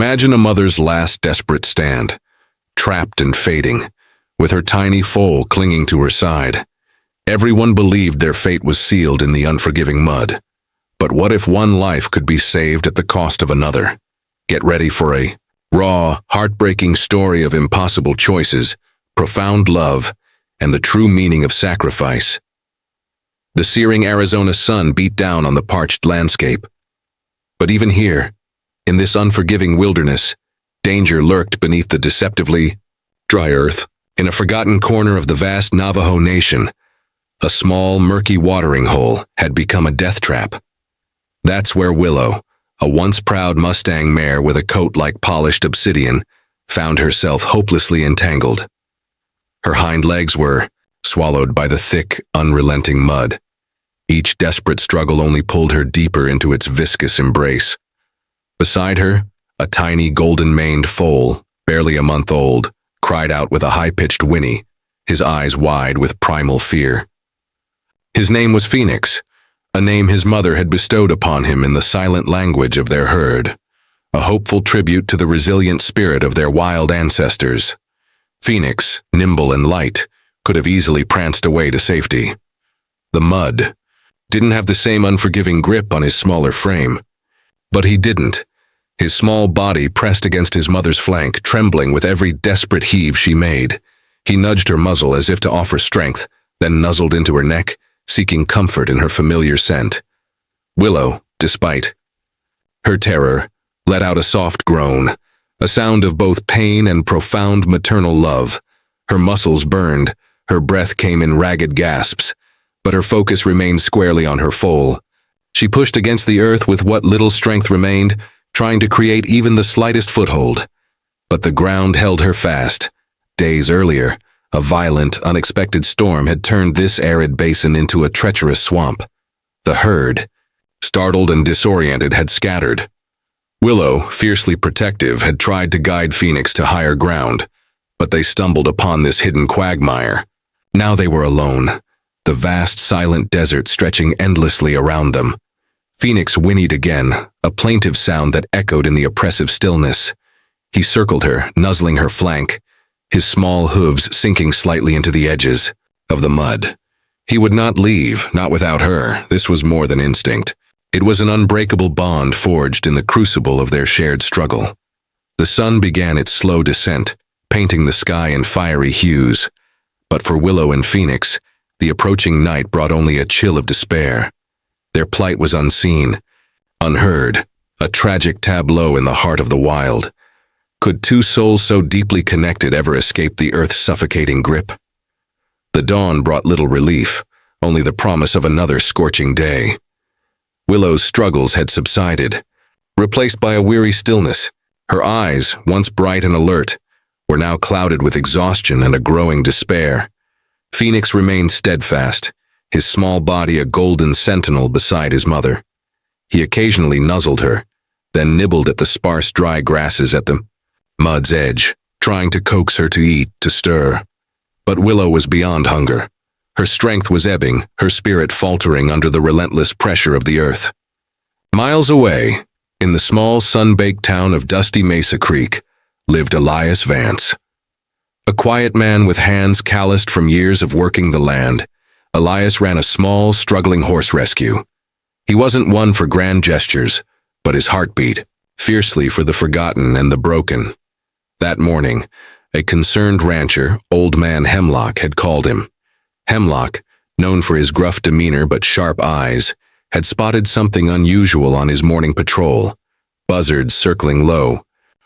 Imagine a mother's last desperate stand, trapped and fading, with her tiny foal clinging to her side. Everyone believed their fate was sealed in the unforgiving mud. But what if one life could be saved at the cost of another? Get ready for a raw, heartbreaking story of impossible choices, profound love, and the true meaning of sacrifice. The searing Arizona sun beat down on the parched landscape. But even here, in this unforgiving wilderness, danger lurked beneath the deceptively dry earth. In a forgotten corner of the vast Navajo nation, a small, murky watering hole had become a death trap. That's where Willow, a once proud Mustang mare with a coat like polished obsidian, found herself hopelessly entangled. Her hind legs were swallowed by the thick, unrelenting mud. Each desperate struggle only pulled her deeper into its viscous embrace. Beside her, a tiny golden-maned foal, barely a month old, cried out with a high-pitched whinny, his eyes wide with primal fear. His name was Phoenix, a name his mother had bestowed upon him in the silent language of their herd, a hopeful tribute to the resilient spirit of their wild ancestors. Phoenix, nimble and light, could have easily pranced away to safety. The mud didn't have the same unforgiving grip on his smaller frame. But he didn't. His small body pressed against his mother's flank, trembling with every desperate heave she made. He nudged her muzzle as if to offer strength, then nuzzled into her neck, seeking comfort in her familiar scent. Willow, despite her terror, let out a soft groan, a sound of both pain and profound maternal love. Her muscles burned, her breath came in ragged gasps, but her focus remained squarely on her foal. She pushed against the earth with what little strength remained, trying to create even the slightest foothold. But the ground held her fast. Days earlier, a violent, unexpected storm had turned this arid basin into a treacherous swamp. The herd, startled and disoriented, had scattered. Willow, fiercely protective, had tried to guide Phoenix to higher ground, but they stumbled upon this hidden quagmire. Now they were alone, the vast, silent desert stretching endlessly around them. Phoenix whinnied again, a plaintive sound that echoed in the oppressive stillness. He circled her, nuzzling her flank, his small hooves sinking slightly into the edges of the mud. He would not leave, not without her. This was more than instinct. It was an unbreakable bond forged in the crucible of their shared struggle. The sun began its slow descent, painting the sky in fiery hues. But for Willow and Phoenix, the approaching night brought only a chill of despair. Their plight was unseen, unheard, a tragic tableau in the heart of the wild. Could two souls so deeply connected ever escape the earth's suffocating grip? The dawn brought little relief, only the promise of another scorching day. Willow's struggles had subsided, replaced by a weary stillness. Her eyes, once bright and alert, were now clouded with exhaustion and a growing despair. Phoenix remained steadfast, his small body a golden sentinel beside his mother. He occasionally nuzzled her, then nibbled at the sparse dry grasses at the mud's edge, trying to coax her to eat, to stir. But Willow was beyond hunger. Her strength was ebbing, her spirit faltering under the relentless pressure of the earth. Miles away, in the small sun-baked town of Dusty Mesa Creek, lived Elias Vance. A quiet man with hands calloused from years of working the land, Elias ran a small, struggling horse rescue. He wasn't one for grand gestures, but his heart beat fiercely for the forgotten and the broken. That morning, a concerned rancher, Old Man Hemlock, had called him. Hemlock, known for his gruff demeanor but sharp eyes, had spotted something unusual on his morning patrol, buzzards circling low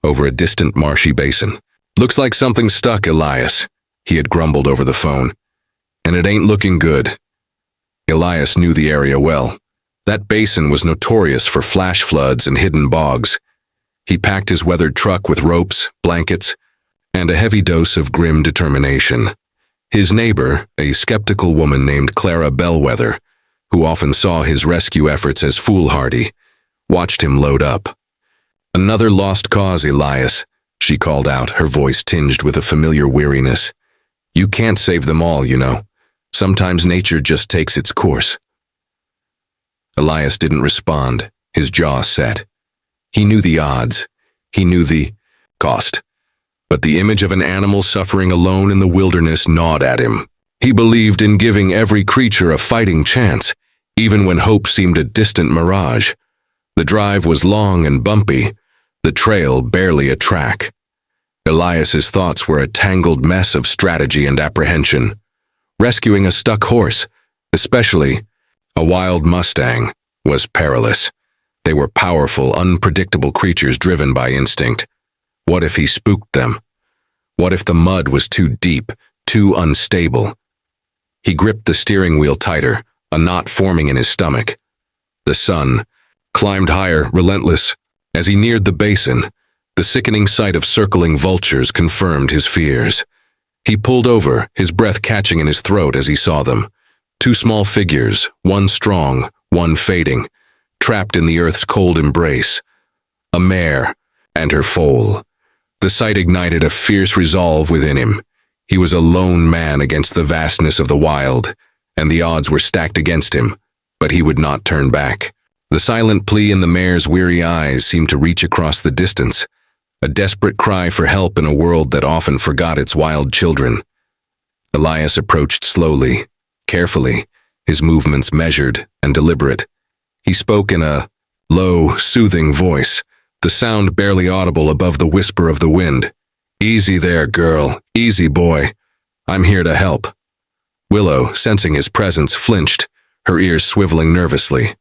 over a distant marshy basin. "Looks like something stuck, Elias," he had grumbled over the phone. "And it ain't looking good." Elias knew the area well. That basin was notorious for flash floods and hidden bogs. He packed his weathered truck with ropes, blankets, and a heavy dose of grim determination. His neighbor, a skeptical woman named Clara Bellwether, who often saw his rescue efforts as foolhardy, watched him load up. "Another lost cause, Elias," she called out, her voice tinged with a familiar weariness. "You can't save them all, you know. Sometimes nature just takes its course." Elias didn't respond, his jaw set. He knew the odds. He knew the cost, but the image of an animal suffering alone in the wilderness gnawed at him. He believed in giving every creature a fighting chance, even when hope seemed a distant mirage. The drive was long and bumpy, the trail barely a track. Elias's thoughts were a tangled mess of strategy and apprehension. Rescuing a stuck horse, especially a wild Mustang, was perilous. They were powerful, unpredictable creatures driven by instinct. What if he spooked them? What if the mud was too deep, too unstable? He gripped the steering wheel tighter, a knot forming in his stomach. The sun climbed higher, relentless. As he neared the basin, the sickening sight of circling vultures confirmed his fears. He pulled over, his breath catching in his throat as he saw them. Two small figures, one strong, one fading, trapped in the earth's cold embrace. A mare and her foal. The sight ignited a fierce resolve within him. He was a lone man against the vastness of the wild, and the odds were stacked against him, but he would not turn back. The silent plea in the mare's weary eyes seemed to reach across the distance, a desperate cry for help in a world that often forgot its wild children. Elias approached slowly, carefully, his movements measured and deliberate. He spoke in a low, soothing voice, the sound barely audible above the whisper of the wind. "Easy there, girl. Easy, boy. I'm here to help." Willow, sensing his presence, flinched, her ears swiveling nervously.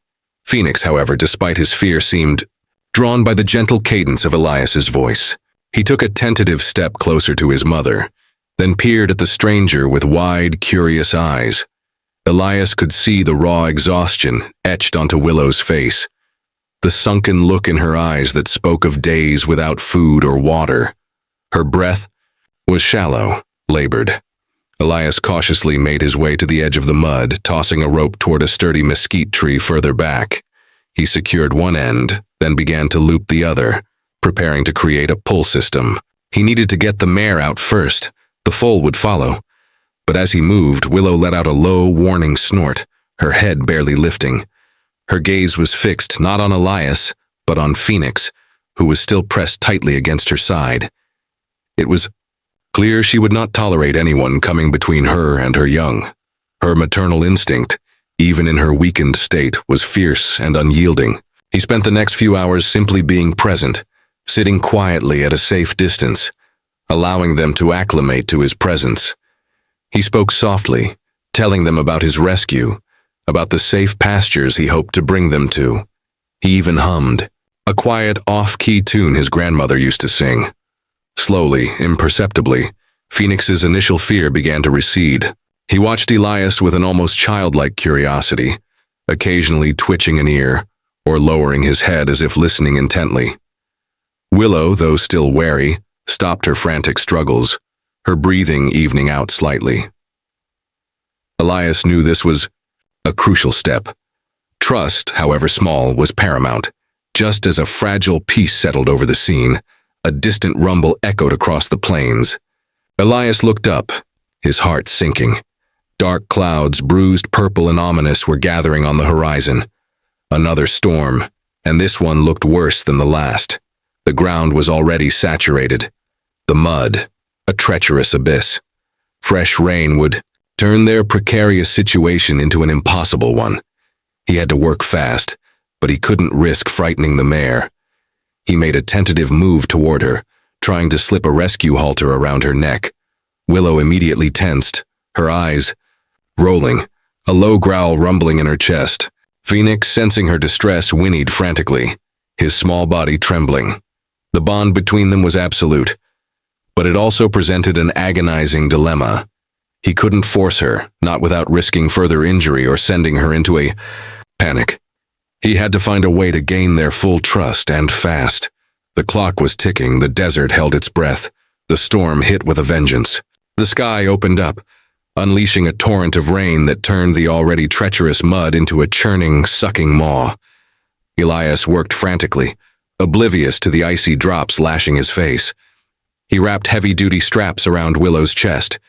Phoenix, however, despite his fear, seemed drawn by the gentle cadence of Elias's voice. He took a tentative step closer to his mother, then peered at the stranger with wide, curious eyes. Elias could see the raw exhaustion etched onto Willow's face, the sunken look in her eyes that spoke of days without food or water. Her breath was shallow, labored. Elias cautiously made his way to the edge of the mud, tossing a rope toward a sturdy mesquite tree further back. He secured one end, then began to loop the other, preparing to create a pull system. He needed to get the mare out first. The foal would follow. But as he moved, Willow let out a low, warning snort, her head barely lifting. Her gaze was fixed not on Elias, but on Phoenix, who was still pressed tightly against her side. It was clear she would not tolerate anyone coming between her and her young. Her maternal instinct, even in her weakened state, was fierce and unyielding. He spent the next few hours simply being present, sitting quietly at a safe distance, allowing them to acclimate to his presence. He spoke softly, telling them about his rescue, about the safe pastures he hoped to bring them to. He even hummed, a quiet, off-key tune his grandmother used to sing. Slowly, imperceptibly, Phoenix's initial fear began to recede. He watched Elias with an almost childlike curiosity, occasionally twitching an ear, or lowering his head as if listening intently. Willow, though still wary, stopped her frantic struggles, her breathing evening out slightly. Elias knew this was a crucial step. Trust, however small, was paramount. Just as a fragile peace settled over the scene, a distant rumble echoed across the plains. Elias looked up, his heart sinking. Dark clouds, bruised purple and ominous, were gathering on the horizon. Another storm, and this one looked worse than the last. The ground was already saturated. The mud, a treacherous abyss. Fresh rain would turn their precarious situation into an impossible one. He had to work fast, but he couldn't risk frightening the mare. He made a tentative move toward her, trying to slip a rescue halter around her neck. Willow immediately tensed, her eyes rolling, a low growl rumbling in her chest. Phoenix, sensing her distress, whinnied frantically, his small body trembling. The bond between them was absolute, but it also presented an agonizing dilemma. He couldn't force her, not without risking further injury or sending her into a panic. He had to find a way to gain their full trust, and fast. The clock was ticking, the desert held its breath, the storm hit with a vengeance. The sky opened up, unleashing a torrent of rain that turned the already treacherous mud into a churning, sucking maw. Elias worked frantically, oblivious to the icy drops lashing his face. He wrapped heavy-duty straps around Willow's chest,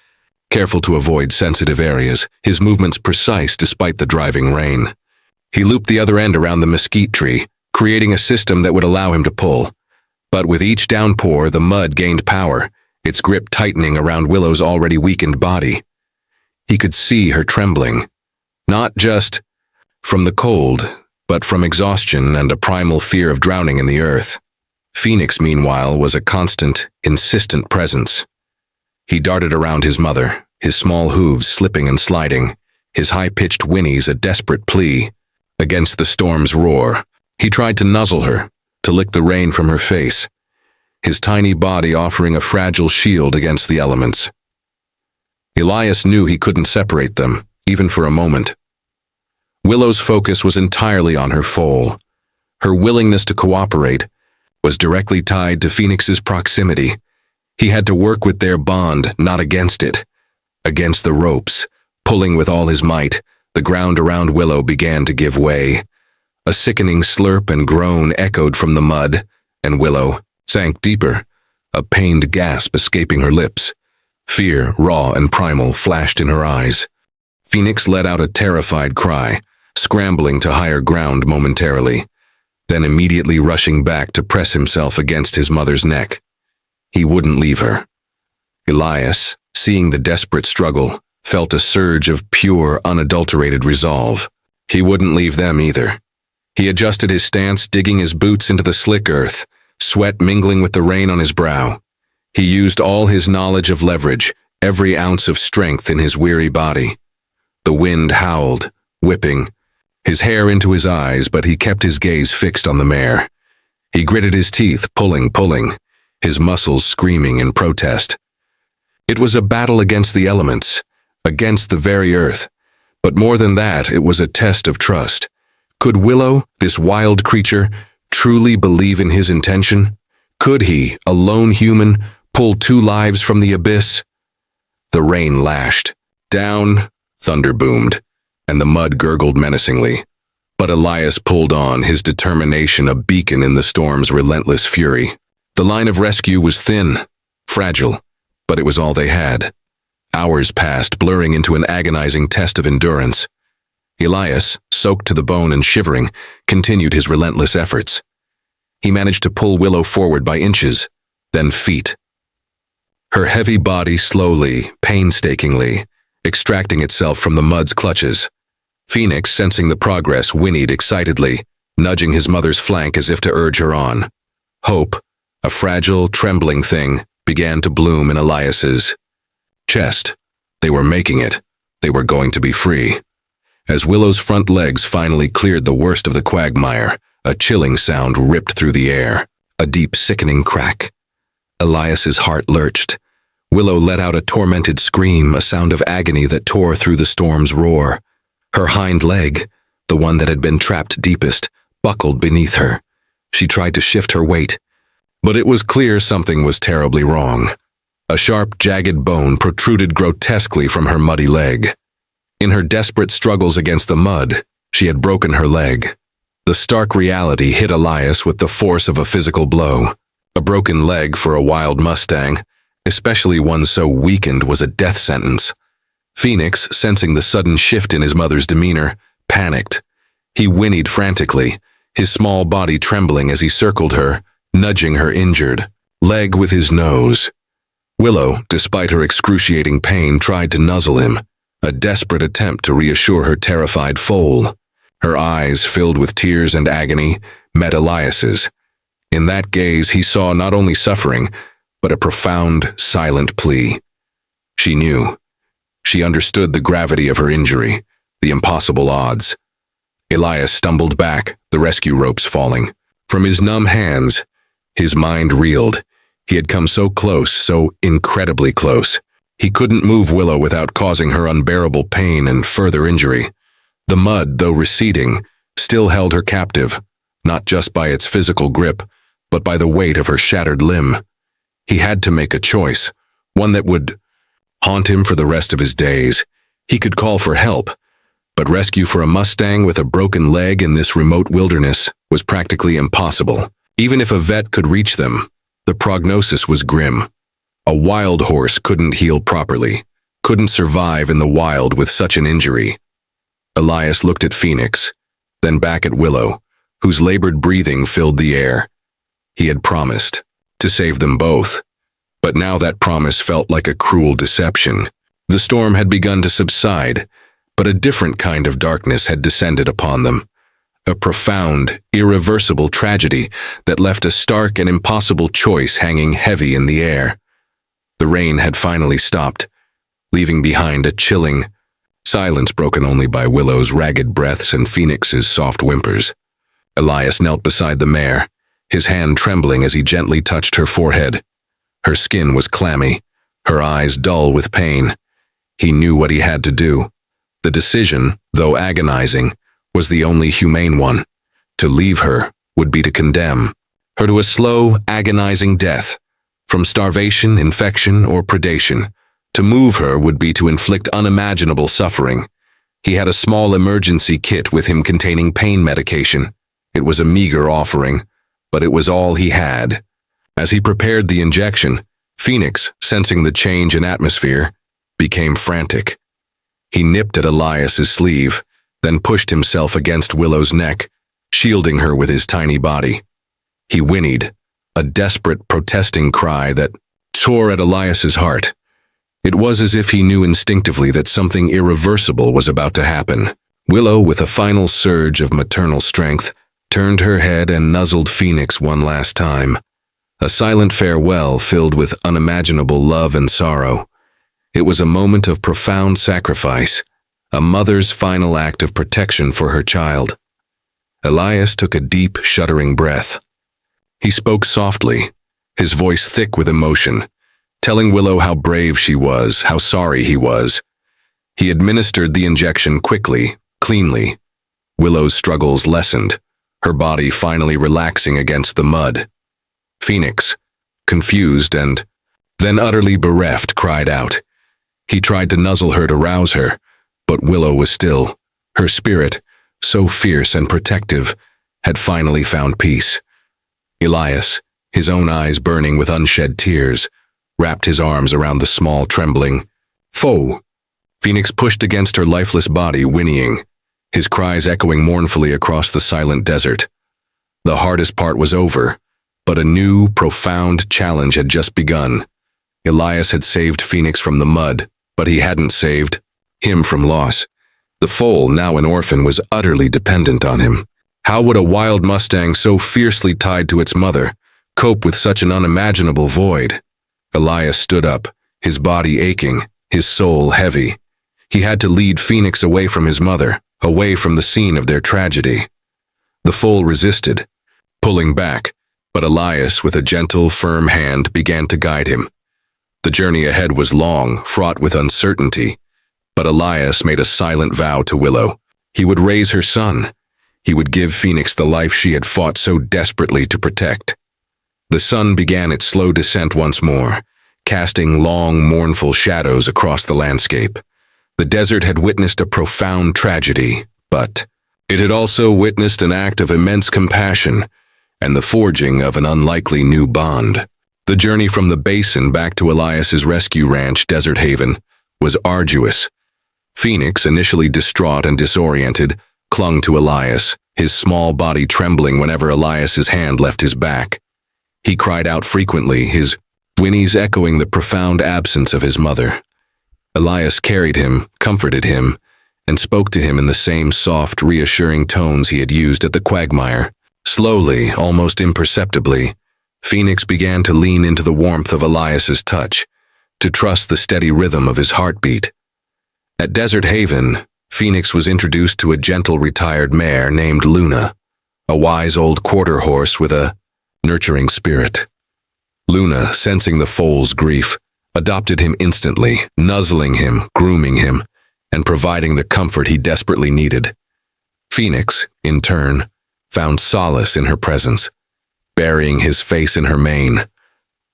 careful to avoid sensitive areas, his movements precise despite the driving rain. He looped the other end around the mesquite tree, creating a system that would allow him to pull. But with each downpour, the mud gained power, its grip tightening around Willow's already weakened body. He could see her trembling, not just from the cold, but from exhaustion and a primal fear of drowning in the earth. Phoenix, meanwhile, was a constant, insistent presence. He darted around his mother, his small hooves slipping and sliding, his high-pitched whinnies a desperate plea. Against the storm's roar, he tried to nuzzle her, to lick the rain from her face, his tiny body offering a fragile shield against the elements. Elias knew he couldn't separate them, even for a moment. Willow's focus was entirely on her foal. Her willingness to cooperate was directly tied to Phoenix's proximity. He had to work with their bond, not against it. Against the ropes, pulling with all his might, the ground around Willow began to give way. A sickening slurp and groan echoed from the mud, and Willow sank deeper, a pained gasp escaping her lips. Fear, raw and primal, flashed in her eyes. Phoenix let out a terrified cry, scrambling to higher ground momentarily, then immediately rushing back to press himself against his mother's neck. He wouldn't leave her. Elias, seeing the desperate struggle, felt a surge of pure, unadulterated resolve. He wouldn't leave them either. He adjusted his stance, digging his boots into the slick earth, sweat mingling with the rain on his brow. He used all his knowledge of leverage, every ounce of strength in his weary body. The wind howled, whipping, his hair into his eyes, but he kept his gaze fixed on the mare. He gritted his teeth, pulling, his muscles screaming in protest. It was a battle against the elements, against the very earth. But more than that, it was a test of trust. Could Willow, this wild creature, truly believe in his intention? Could he, a lone human, pull two lives from the abyss? The rain lashed. Down, thunder boomed, and the mud gurgled menacingly. But Elias pulled on, his determination a beacon in the storm's relentless fury. The line of rescue was thin, fragile, but it was all they had. Hours passed, blurring into an agonizing test of endurance. Elias, soaked to the bone and shivering, continued his relentless efforts. He managed to pull Willow forward by inches, then feet. Her heavy body slowly, painstakingly, extracting itself from the mud's clutches. Phoenix, sensing the progress, whinnied excitedly, nudging his mother's flank as if to urge her on. Hope, a fragile, trembling thing, began to bloom in Elias's chest. They were making it. They were going to be free. As Willow's front legs finally cleared the worst of the quagmire, a chilling sound ripped through the air, a deep, sickening crack. Elias's heart lurched. Willow let out a tormented scream, a sound of agony that tore through the storm's roar. Her hind leg, the one that had been trapped deepest, buckled beneath her. She tried to shift her weight, but it was clear something was terribly wrong. A sharp, jagged bone protruded grotesquely from her muddy leg. In her desperate struggles against the mud, she had broken her leg. The stark reality hit Elias with the force of a physical blow. A broken leg for a wild Mustang, especially one so weakened, was a death sentence. Phoenix, sensing the sudden shift in his mother's demeanor, panicked. He whinnied frantically, his small body trembling as he circled her, nudging her injured leg with his nose. Willow, despite her excruciating pain, tried to nuzzle him, a desperate attempt to reassure her terrified foal. Her eyes, filled with tears and agony, met Elias's. In that gaze he saw not only suffering, but a profound, silent plea. She knew. She understood the gravity of her injury, the impossible odds. Elias stumbled back, the rescue ropes falling. From his numb hands, his mind reeled. He had come so close, so incredibly close. He couldn't move Willow without causing her unbearable pain and further injury. The mud, though receding, still held her captive, not just by its physical grip, but by the weight of her shattered limb. He had to make a choice, one that would haunt him for the rest of his days. He could call for help, but rescue for a Mustang with a broken leg in this remote wilderness was practically impossible. Even if a vet could reach them, the prognosis was grim. A wild horse couldn't heal properly, couldn't survive in the wild with such an injury. Elias looked at Phoenix, then back at Willow, whose labored breathing filled the air. He had promised to save them both, but now that promise felt like a cruel deception. The storm had begun to subside, but a different kind of darkness had descended upon them. A profound, irreversible tragedy that left a stark and impossible choice hanging heavy in the air. The rain had finally stopped, leaving behind a chilling silence broken only by Willow's ragged breaths and Phoenix's soft whimpers. Elias knelt beside the mare, his hand trembling as he gently touched her forehead. Her skin was clammy, her eyes dull with pain. He knew what he had to do. The decision, though agonizing, was the only humane one. To leave her would be to condemn her to a slow, agonizing death, from starvation, infection, or predation. To move her would be to inflict unimaginable suffering. He had a small emergency kit with him containing pain medication. It was a meager offering, but it was all he had. As he prepared the injection, Phoenix, sensing the change in atmosphere, became frantic. He nipped at Elias's sleeve, then pushed himself against Willow's neck, shielding her with his tiny body. He whinnied, a desperate, protesting cry that tore at Elias's heart. It was as if he knew instinctively that something irreversible was about to happen. Willow, with a final surge of maternal strength, turned her head and nuzzled Phoenix one last time. A silent farewell filled with unimaginable love and sorrow. It was a moment of profound sacrifice, a mother's final act of protection for her child. Elias took a deep, shuddering breath. He spoke softly, his voice thick with emotion, telling Willow how brave she was, how sorry he was. He administered the injection quickly, cleanly. Willow's struggles lessened, her body finally relaxing against the mud. Phoenix, confused and then utterly bereft, cried out. He tried to nuzzle her to rouse her, but Willow was still. Her spirit, so fierce and protective, had finally found peace. Elias, his own eyes burning with unshed tears, wrapped his arms around the small, trembling foal. Phoenix pushed against her lifeless body, whinnying, his cries echoing mournfully across the silent desert. The hardest part was over, but a new, profound challenge had just begun. Elias had saved Phoenix from the mud, but he hadn't saved him from loss. The foal, now an orphan, was utterly dependent on him. How would a wild Mustang so fiercely tied to its mother cope with such an unimaginable void? Elias stood up, his body aching, his soul heavy. He had to lead Phoenix away from his mother, away from the scene of their tragedy. The foal resisted, pulling back, but Elias, with a gentle, firm hand, began to guide him. The journey ahead was long, fraught with uncertainty, but Elias made a silent vow to Willow. He would raise her son. He would give Phoenix the life she had fought so desperately to protect. The sun began its slow descent once more, casting long, mournful shadows across the landscape. The desert had witnessed a profound tragedy, but it had also witnessed an act of immense compassion and the forging of an unlikely new bond. The journey from the basin back to Elias's rescue ranch, Desert Haven, was arduous. Phoenix, initially distraught and disoriented, clung to Elias, his small body trembling whenever Elias's hand left his back. He cried out frequently, his whinnies echoing the profound absence of his mother. Elias carried him, comforted him, and spoke to him in the same soft, reassuring tones he had used at the quagmire. Slowly, almost imperceptibly, Phoenix began to lean into the warmth of Elias's touch, to trust the steady rhythm of his heartbeat. At Desert Haven, Phoenix was introduced to a gentle retired mare named Luna, a wise old quarter horse with a nurturing spirit. Luna, sensing the foal's grief, adopted him instantly, nuzzling him, grooming him, and providing the comfort he desperately needed. Phoenix, in turn, found solace in her presence, burying his face in her mane,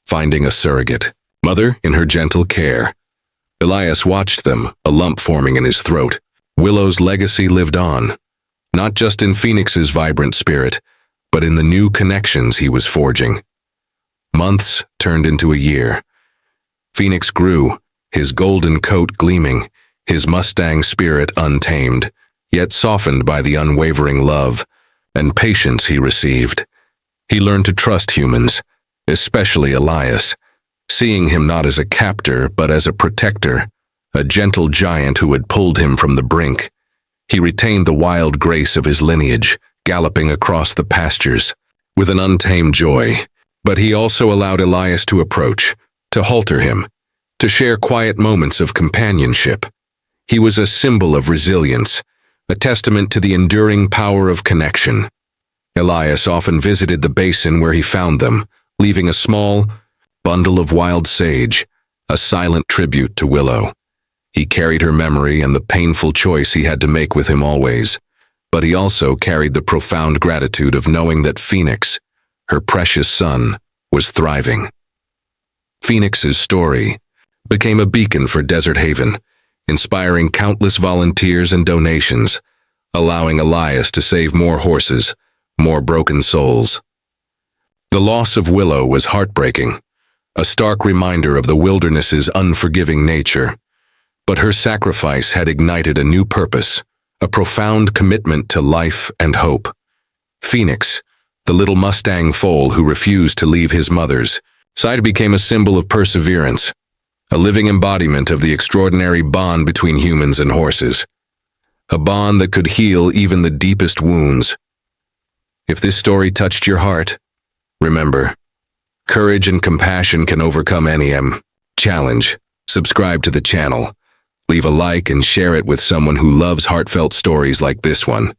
finding a surrogate mother in her gentle care. Elias watched them, a lump forming in his throat. Willow's legacy lived on, not just in Phoenix's vibrant spirit, but in the new connections he was forging. Months turned into a year. Phoenix grew, his golden coat gleaming, his Mustang spirit untamed, yet softened by the unwavering love and patience he received. He learned to trust humans, especially Elias, seeing him not as a captor but as a protector, a gentle giant who had pulled him from the brink. He retained the wild grace of his lineage, galloping across the pastures with an untamed joy. But he also allowed Elias to approach, to halter him, to share quiet moments of companionship. He was a symbol of resilience, a testament to the enduring power of connection. Elias often visited the basin where he found them, leaving a small bundle of wild sage, a silent tribute to Willow. He carried her memory and the painful choice he had to make with him always, but he also carried the profound gratitude of knowing that Phoenix, her precious son, was thriving. Phoenix's story became a beacon for Desert Haven, inspiring countless volunteers and donations, allowing Elias to save more horses, more broken souls. The loss of Willow was heartbreaking, a stark reminder of the wilderness's unforgiving nature. But her sacrifice had ignited a new purpose, a profound commitment to life and hope. Phoenix, the little Mustang Foal who refused to leave his mother's side, became a symbol of perseverance, a living embodiment of the extraordinary bond between humans and horses, a bond that could heal even the deepest wounds. If this story touched your heart, remember, courage and compassion can overcome any challenge. Subscribe to the channel. Leave a like and share it with someone who loves heartfelt stories like this one.